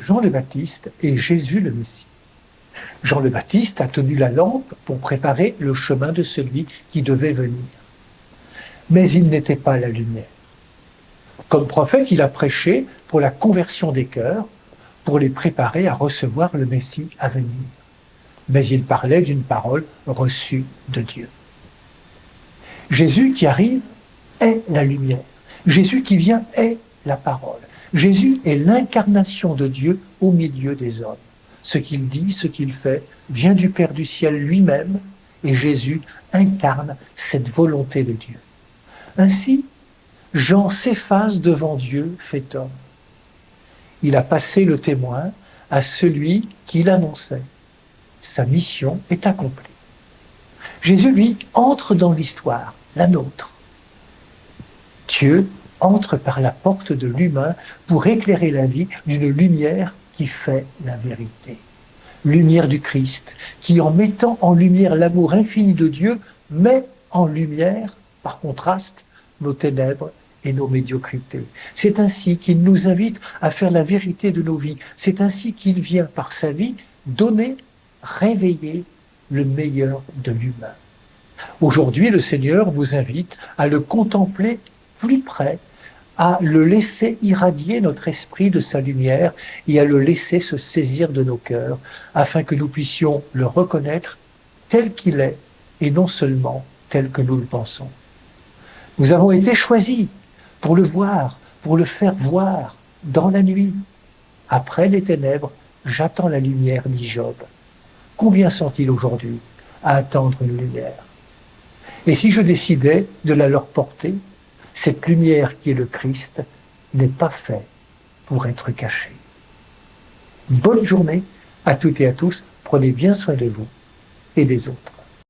Jean le Baptiste et Jésus le Messie. Jean le Baptiste a tenu la lampe pour préparer le chemin de celui qui devait venir. Mais il n'était pas la lumière. Comme prophète, il a prêché pour la conversion des cœurs, pour les préparer à recevoir le Messie à venir. Mais il parlait d'une parole reçue de Dieu. Jésus qui arrive est la lumière. Jésus qui vient est la parole. Jésus est l'incarnation de Dieu au milieu des hommes. Ce qu'il dit, ce qu'il fait, vient du Père du ciel lui-même, et Jésus incarne cette volonté de Dieu. Ainsi, Jean s'efface devant Dieu fait homme. Il a passé le témoin à celui qui l'annonçait. Sa mission est accomplie. Jésus, lui, entre dans l'histoire, la nôtre. Dieu entre par la porte de l'humain pour éclairer la vie d'une lumière qui fait la vérité. Lumière du Christ, qui en mettant en lumière l'amour infini de Dieu, met en lumière, par contraste, nos ténèbres et nos médiocrités. C'est ainsi qu'il nous invite à faire la vérité de nos vies. C'est ainsi qu'il vient, par sa vie, donner, réveiller le meilleur de l'humain. Aujourd'hui, le Seigneur nous invite à le contempler plus près, à le laisser irradier notre esprit de sa lumière et à le laisser se saisir de nos cœurs, afin que nous puissions le reconnaître tel qu'il est et non seulement tel que nous le pensons. Nous avons été choisis pour le voir, pour le faire voir dans la nuit. Après les ténèbres, j'attends la lumière, dit Job. Combien sont-ils aujourd'hui à attendre une lumière? Et si je décidais de la leur porter, cette lumière qui est le Christ n'est pas faite pour être cachée. Bonne journée à toutes et à tous. Prenez bien soin de vous et des autres.